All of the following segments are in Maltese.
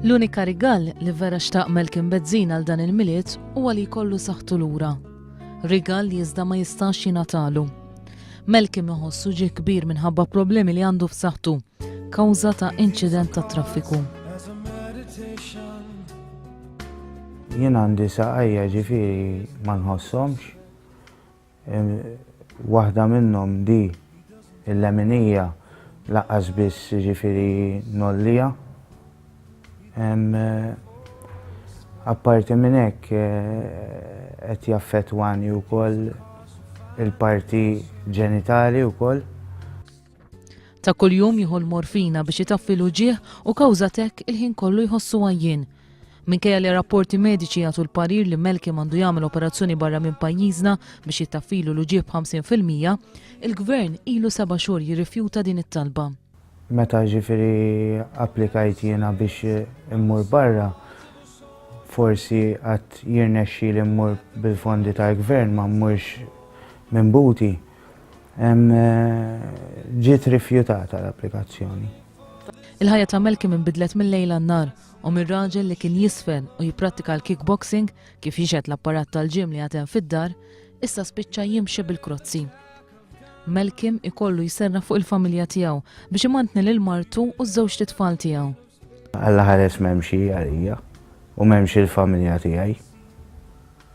L-unika rigall li vera xtaq Malcolm Benzin għal dan il-miliet huwa li jkollu saħħtu lura. Rigall li iżda ma jistax jingħatalu. Malcolm iħossu ġie kbir minħabba problemi li għandu f'saħħtu kawża ta' inċident ta' traffiku. Jien għandi saqajja ġifieri ma nħossomx. Waħda minnhom di il-leminija laqqas biss ġifieri nollija. Apparti minn hekk qed jaffettwani wkoll il-parti ġenitali wkoll. Ta' kuljum jieħu l-morfina biex itaffilu ġieħ u kawżat hekk il-ħin kollu jħossu għajjien. Minkejja li rapporti mediċi jagħtu l-parir li Malcolm għandu jagħmel operazzjoni barra minn pajjiżna biex jittaffilu l-ġieħ b'50%, il-gvern ilu 7 xhur jirrifjuta din it-talba. Meta ġifieri applikajt jiena biex immur barra, forsi qatt jirnexxi li mmur bil-fondi tal-gvern ma mmurx minn buti. Ġiet rifjutata l-applikazzjoni. Il-ħajja ta' Malcolm inbidlet mill-lejl għan-nar u mir-raġel li kien jisfen u jipprattika l-kickboxing kif jixed l-apparat tal-ġim li għatem fid-dar, issa spiċċa jimxi bil-krozzi. Malcolm ikollu jiserra fuq il-familja tiegħu biex imantni lil martu u ż-żewġ titfal tiegħu. Alla ħares m'hemmx għalija u m'hemmx il-familja tiegħi.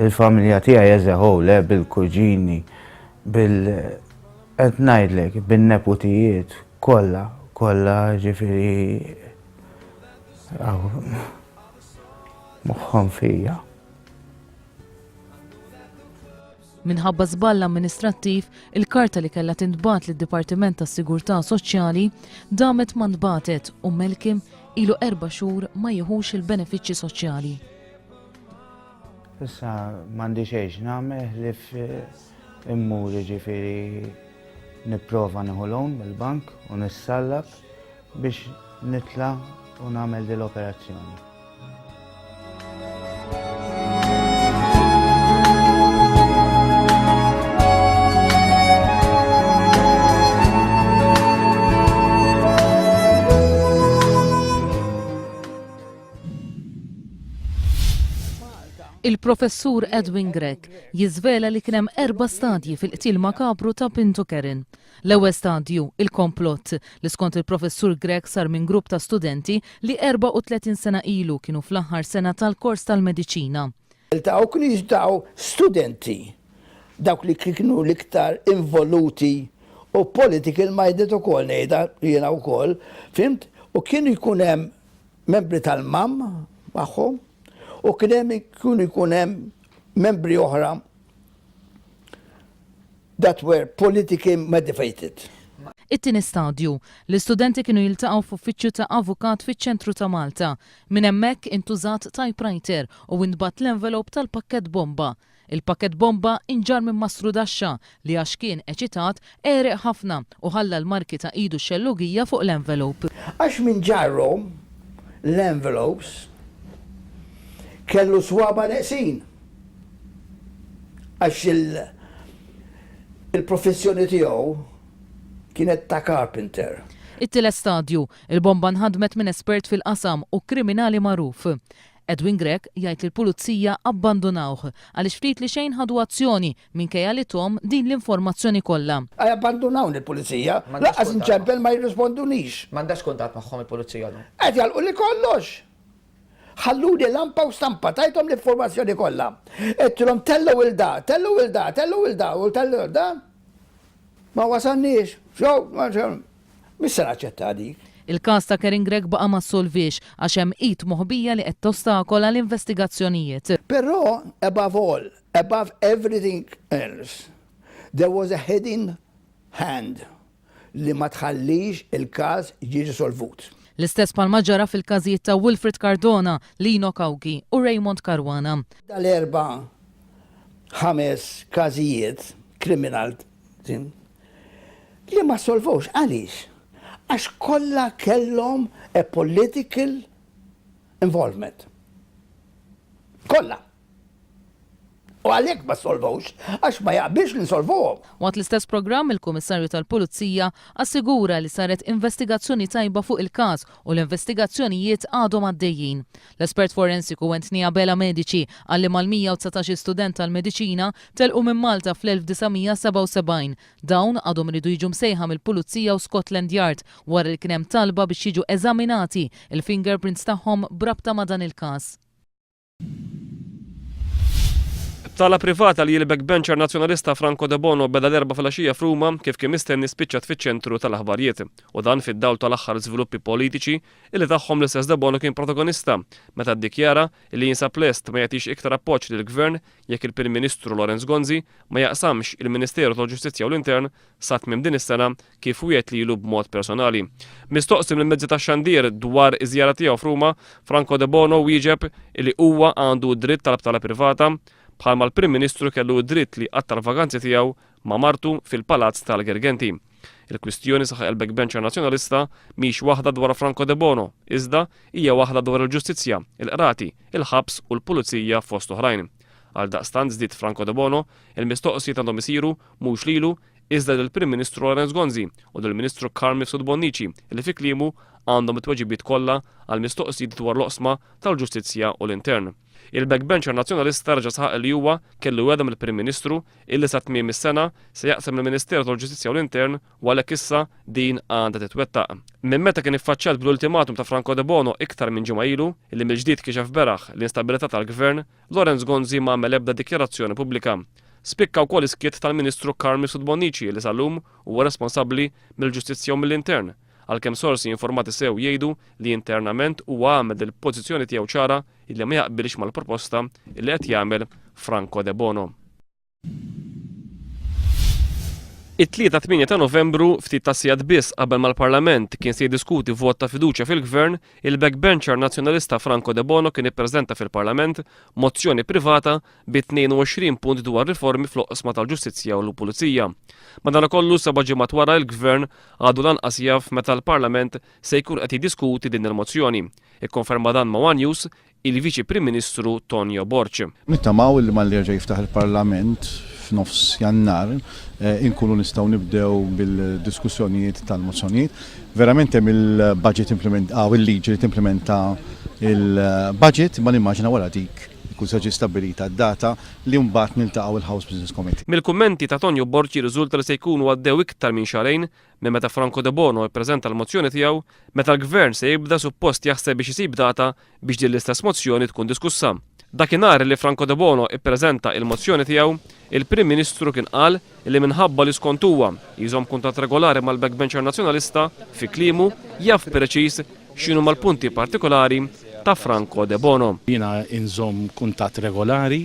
Il-familja tiegħi eżeħu le bil-kuġini, qed ngħidlek bin-neputijiet kollha ġifieri moħħhom fija. Minħabba żball amministrattiv, il-karta li kellha tintbagħat lid-Dipartiment tas-Sigurtà Soċjali damet ma ntbagħtet u Malcolm ilu 4 xhur ma jieħux il-benefiċċji soċjali. Issa m'għandix xejn nagħmel li immur ġifieri nipprova nieħu loan mill-bank u nissallab biex nitla' u nagħmel din l-operazzjoni. Il-professur Edwin Gregg jiżvela li kien hemm 4 stadji fil-qtil makabru ta' Pinto Kerin. L-ewwel stadju, il-komplott, li skont il-professur Gregg sar minn grupp ta' studenti li 34 sena ilu kienu fl-aħħar sena tal-kors tal-mediċina. Kienu jiġdaw studenti, dawk li kienu l-iktar involuti u political minded ukoll ngħidha jiena wkoll, fimt, u kienu jkun hemm membri tal-mam magħhom, u kien ikun hemm membri oħra that were politically motivated. It-tieni stadju, l-istudenti kienu jiltaqgħu f'uffiċċju ta' avukat fiċ-ċentru ta' Malta. Minn hemmhekk intużat typewriter u ntbatt l-envelop tal-pakkett bomba. Il-pakkett bomba inġar minn Mastru Daxxa li għax kien eċitat ereq ħafna u ħalla l-marki ta' idu xellugija fuq l-envelop. Għax minn ġarhom l-envelopes kellu swaba neqsin. Għax il-professjoni tiegħu kienet ta' carpenter. It-tielet stadju, il-bomba nħadmet minn espert fil-qasam u kriminali magħruf. Edwin Gregg jgħid li l-pulizija abbandonawh għaliex ftit li xejn ħadu azzjoni minkejja li tom din l-informazzjoni kollha. Abbandonaw il-pulizija, laqqas inċempel ma jirrispondunix. M'għandax kuntatt magħhom il-pulizija. Qed jalqu li kollox. Ħalluni lampa u stampa, tajtom l-informazzjoni kollha. Qedtilhom tellu il-da, u tellu il-da. Ma wasalniex, mis se naċċetta dik. Il-każ ta' Kerin Gregg baqa' ma ssolvix għax hemm id moħbija li qed tostakola l-investigazzjonijiet. Però above everything else, there was a hidden hand li ma tħallix il-każ jiġi solvut. L-istess palma ġara fil-każijiet ta' Wilfred Cardona, Lino Kawki u Raymond Caruana. Dal-4 5 każijiet kriminal li ma solvux għaliex. Għax kollha kellhom a political involvement. Kollha. U għalhekk ma solvawx, għax ma jaqbilx li nsolvuhom. Waqt l-istess programm, il-Kummissarju tal-Pulizija assigura li saret investigazzjoni tajba fuq il-każ u l-investigazzjonijiet għadhom għaddejjin. L-espert forensiku Anthony Bella Medici għalli mal-119 student tal-mediċina telqu minn Malta fl-1977. Dawn għadhom ridu jiġu msejħa mill-Pulizija u Scotland Yard wara li kien hemm talba biex jiġu eżaminati il-fingerprints tagħhom brabta ma' dan il-każ. Tala privata li l-backbencher nazzjonalista Franco De Bono beda l-erba fil-għaxija f'Ruma kif kien mistenni spiċċat fiċ-ċentru tal-aħbarijiet u dan fid-dawl tal-aħħar żviluppi politiċi illi tagħhom l-istess De Bono kien protagonista meta ddikjara li jinsab lest ma jagħtix iktar appoġġ lill-Gvern jekk il-Prim Ministru Lorenz Gonzi ma jaqsamx il-Ministeru tal-Ġustizzja u l-Intern sa tmiem din is-sena kif wiegħed lilu b'mod personali. Mistoqsim lill-mezzi tax-xandier dwar iż-żjara tiegħu f'Ruma, Franco De Bono wieġeb li huwa għandu dritt tal-btala privata bħalma l-Prim Ministru kellu dritt li qatta l-vaganzi tiegħu ma' martu fil-Palazz tal-Gergenti. Il-kwistjoni saħaq il-backbencher nazzjonalista mhix waħda dwar Franco De Bono, iżda hija waħda dwar il-ġustizzja, il-qrati, il-ħabs u l-pulizija fost oħrajn. Għal daqstant żdied Franco De Bono, il-mistoqsijiet għandhom isiru mhux lilu iżda lill-Prim Ministru Lorenz Gonzi u lill-Ministru Carmine Sudbonnici li fi kliemu għandhom it-tweġibiet kollha għal mistoqsijiet dwar l-oqsma tal-ġustizzja u l-intern. Il-backbencher nazzjonalista reġa' sħaq li huwa kellu wedem il-Prim Ministru illi sa tmiem is-sena se jaqsem il-Ministeru tal-Ġustizzja u l-Intern u għalhekk issa din għandha titwettaq. Minn meta kien iffaċċjat bl-ultimatum ta' Franco De Bono iktar minn ġimgħa ilu illi mill-ġdid kixef beraħ l-instabilità tal-Gvern, Lorenz Gonzi ma għamel ebda dikjarazzjoni pubblika. Spikka wkoll iskiet tal-Ministru Carmine Sudbonnici li sal-lum huwa responsabbli mill-Ġustizzja u mill-Intern. Għalkemm sorsi informati sew jgħidu li internament huwa għamel il-pożizzjoni tiegħu ċara illi ma jaqbilx mal-proposta illi qed jagħmel Franco De Bono. It-3-8 ta' Novembru, ftit ta' sigħat biss qabel mal-Parlament kien se jiddiskuti vot ta' fiduċja fil-Gvern, il-backbencher nazzjonalista Franco De Bono kien ippreżenta fil-Parlament mozzjoni privata bi 22 punt dwar riformi fl-oqsma tal-ġustizzja u l-pulizija. Madankollu seba' ġimgħat wara l-Gvern għadu lanqas jaf meta l-Parlament se jkun qed jiddiskuti din il-mozzjoni. Ikkonferma dan ma' One News il-Viċi Prim Ministru Tonio Borg. Nittamaw li mal jerġa' jiftaħ il-Parlament f'nofs Jannar inkunu nistgħu nibdew bil-diskussjonijiet tal-mozzjonijiet. Verament hemm il-budget il-liġi li timplementa il-budget ma nimmaġina wara dik ikun se stabilita d-data li mbagħad niltaqgħu il-House Business Committee. Mill-kummenti ta' Tonio Borg jirriżulta li se jkunu għaddew iktar minn xarejn minn meta Franco De Bono ippreżenta l-mozzjoni tiegħu meta l-Gvern se jibda suppost jaħseb biex isib data biex din l-istess mozzjoni tkun diskussa. Dakinhar li Franco De Bono ippreżenta il-mozzjoni tiegħu, il-Prim Ministru kien qal li minħabba li skont huwa jżomm kuntatt regolari mal-backbencher nazzjonalista fi kliemu jaf preċiż x'inhu mal-punti partikolari ta' Franco De Bono. Jiena inżomm kuntatt regolari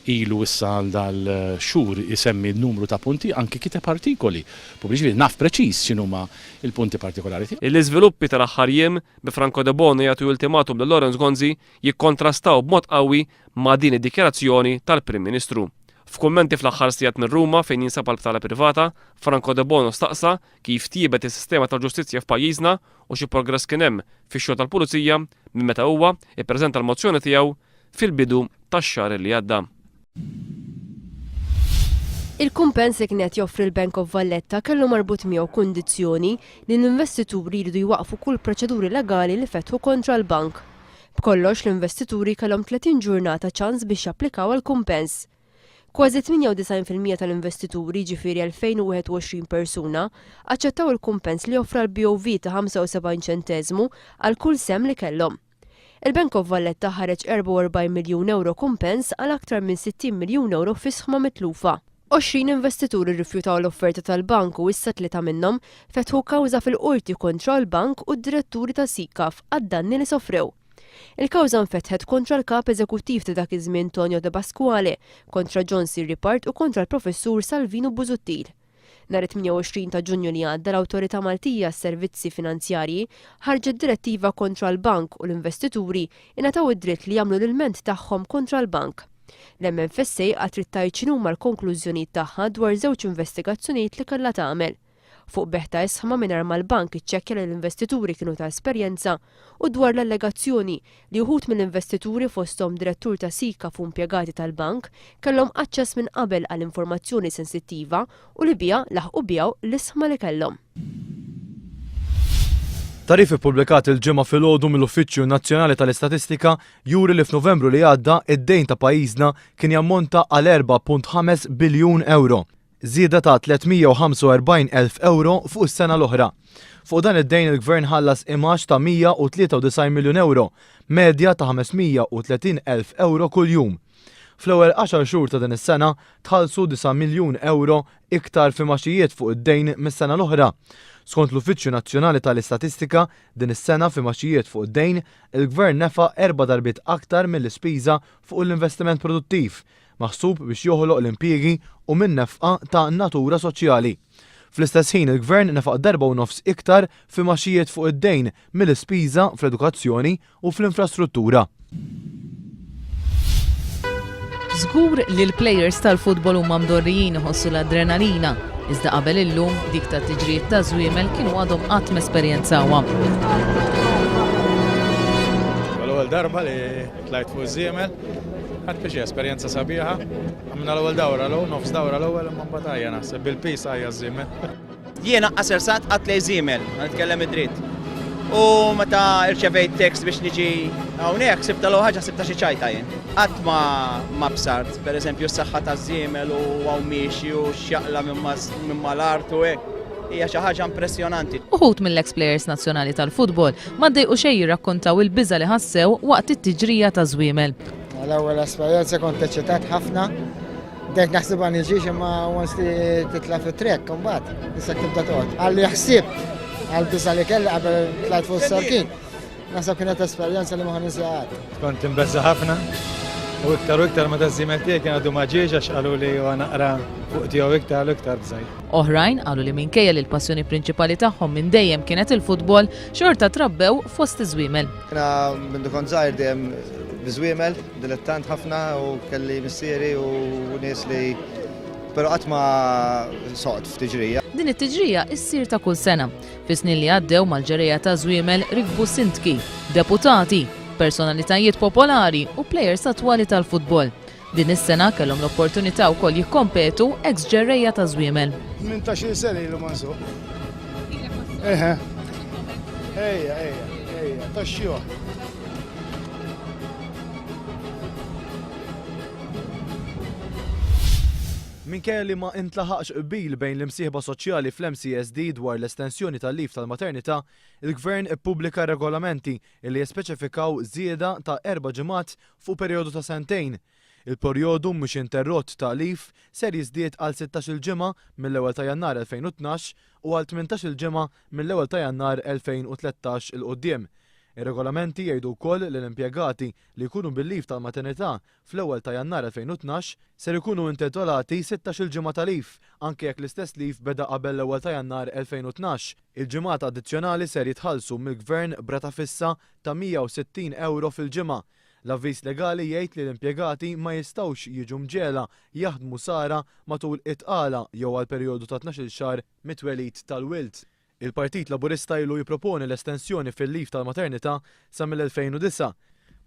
ilu issa dal-xhur isemmi n-numru ta' punti anke kiteb artikoli pubbliċi naf preċiż x'inhuma il-punti partikolari. Il-iżviluppi tal-aħħar jiem bi Franco De Bono jagħtu ultimatum lil Lorenz Gonzi jikkontrastaw b'mod qawwi ma' din id-dikjarazzjoni tal-Prim Ministru. F'kummenti fl-aħħar sigħat minn Ruma fejn jinsab btala privata, Franco De Bono staqsa kif tiebet is-sistema tal-ġustizzja f'pajjiżna u xi progress kien hemm fix-xogħol tal-pulizija minn meta huwa ippreżenta l-mozzjoni tiegħu fil-bidu tax-xahar li għadda. Il-kumpens li kienet joffri l-Bank of Valletta kellu marbut miegħu kundizzjoni li l-investituri jridu jwaqfu kull proċeduri legali li fetħu kontra l-bank. B'kollox l-investituri kellhom 30 ġurnata ċans biex japplikaw għall-kumpens. Kważi 98% tal-investituri ġifieri 2021 persuna aċċettaw il-kumpens li joffra l-BOV ta' 75 ċenteżmu għal kull sem li kellhom. Il-Bank of Valletta ħareġ 44 miljun euro kumpens għal aktar minn 60 miljun euro fi sħma mitlufa. 20 investituri rrifjutaw l-offerta tal-bank u issa 3 minnhom fetħu kawża fil-qorti kontra l-bank u d-diretturi ta' Sikaf għad-danni li sofrew. Il-kawża nfetħet kontra l-kap eżekuttiv ta' dak iż-żmien Tonio De Pasquale, kontra John C. Ripart u kontra l-professur Salvino Busuttil. Nhar 28 ta' Ġunju li għadda l-Awtorità Maltija s-Servizzi Finanzjarji ħarġet direttiva kontra l-bank u l-investituri ingħataw id-dritt li jagħmlu l-ilment tagħhom kontra l-bank. L-MFSA għad trid tgħid x'inhuma l-konklużjonijiet tagħha dwar żewġ investigazzjonijiet li kellha tagħmel. fuq beħta isħma mingħajr ma l-bank iċċekkja li l-investituri kienu ta' esperjenza u dwar l-allegazzjoni li wħud mill-investituri fosthom direttur ta' Sika fu impjegati tal-bank kellhom aċċess minn qabel għal informazzjoni sensittiva u li bija laħqu bijaw l-isħma li kellhom. Tarif ippubblikat il-ġimgħa filgħodu mill-Uffiċċju Nazzjonali tal-Istatistika juri li f'Novembru li għadda id-dejn ta' pajjiżna kien jammonta għal 4.5 biljun euro, żieda ta' 345,000 euro fuq is-sena l-oħra. Fuq dan id-dejn il-Gvern ħallas imax ta' 193 miljun euro, medja ta' 530,000 euro kull jum. Fl-ewwel 10 xhur ta' din is-sena tħallsu 9 miljun euro iktar fi maxijiet fuq id-dejn mis-sena l-oħra. Skont l-Uffiċċju Nazzjonali tal-Istatistika, din is-sena fi maxijiet fuq id-dejn, il-Gvern nefa' 4 darbiet aktar mill-ispiża fuq l-investiment produttiv, maħsub biex joħloq l-impjiegi u minn nefqa ta' natura soċjali. Fl-istess ħin il-Gvern nefaq 4.5 iktar fi maxijiet fuq id-dejn mill-ispiża fl-edukazzjoni u fl-infrastruttura. Żgur li l-plejers tal-futbol huma mdorrijin iħossu l-adrenalina, iżda qabel illum dik ta' tiġrijiet ta' żwiemel kienu għadhom qatt mesperjenzawha. L-ewwel darba li tlajt fuq żwiemel ħadd biex esperjenza sabiħa. Għamilna l-ewwel dawra nofs dawra l-ewwel imma mbagħad ħajja naħseb bil-pis ħajja żwiemel. Jiena qasir sat qatt lej żwiemel, nitkellem id-dritt. U meta irċevejt tekst biex niġi hawnhekk sibta l ħaġa sibta xi ċajta jien. Qatt ma bsart, pereżempju s-saħħa taż-żiemel u hawn miexi u x'jaqla minn mal-art u hekk. Hija xi ħaġa impressjonanti. Uħud mill-ex-plejers nazzjonali tal-futbol ma ddejqu xejn jirrakkontaw il-biża li ħassew waqt it-tiġrija ta' żwiemel. L-ewwel esperjenza kont eċċitat ħafna. Dejt naħsibha niġix imma once li titla' fit-trekk imbagħad issa tibda toqgħod. Għalli ħsieb għal-biża li kelli qabel tlajt fuq is-sarkin. Naħseb kienet esperjenza li ma ħanisjaqat. Kont imbeżza ħafna u iktar meta żwiemel tiegħi kien għadu ma ġiex għax qalu li huwa naqra fuq tiegħu iktar u iktar bżajt. Oħrajn qalu li minkejja li l-passjoni prinċipali tagħhom minn dejjem kienet il-futbol, xorta trabbew fost iż-żwiemel. Jiena mindu kont żgħir dejjem biżwiemel, dilettant ħafna u kelli missieri u nies li però qatt ma soqt f'tiġrija. Din it-tiġrija issir ta' kull sena. Fis-snin li għaddew mal-ġerejja ta' żwiemel rikbu sindki, deputati, personalitajiet popolari u plejers attwali tal-futbol. Din is-sena kellhom l-opportunità wkoll jikkompetu ex-ġerejja ta' żwiemel. 18 sena ilu ma nsuq. Ejja, taxxjuh. Minkejja li ma intlaħaqx qbil bejn l-imsieħba soċjali fl-MCSD dwar l-estensjoni tal-lif tal-maternità, il-Gvern ippubblika regolamenti li jespeċifikaw żieda ta' 4 ġimgħat fuq perjodu ta' sentejn. Il-perjodu mhux interrott ta' lif ser jiżdied għal 16 ġimgħa mill-ewwel ta' Jannar 2012 u għal 18 ġimgħa mill-ewwel ta' Jannar 2013 il-qudiem. Ir-regolamenti jgħidu wkoll li l-impjegati li jkunu bil-lif tal-maternità fl-ewwel ta' Jannar 2012 ser ikunu intitolati 16 ġimgħa ta' lif, anke jekk l-istess lif beda qabel l-ewwel ta' Jannar 2012. Il-ġimgħat addizzjonali ser jitħallsu mill-Gvern brata fissa ta' 160 euro fil-ġimgħa. L-avviż legali jgħid li l-impjegati ma jistgħux jiġu mġela jaħdmu sara matul it-tqala jew għal perjodu ta' 12 xahar mit-twelid tal-wild. Il-Partit Laburista ilu jipproponi l-estensjoni fil-lif tal-maternità sa mill-2009.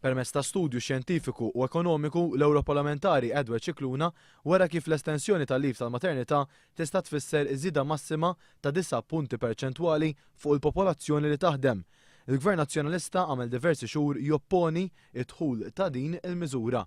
Permezz ta' studju xjentifiku u ekonomiku l-Europarlamentari Edward Cicluna wara kif l-estensjoni tal-lif tal-maternità tista' tfisser żieda massima ta' 9 punti perċentwali fuq il-popolazzjoni li taħdem. Il-Gvern Nazzjonalista għamel diversi xhur jopponi id-dħul ta' din il-miżura.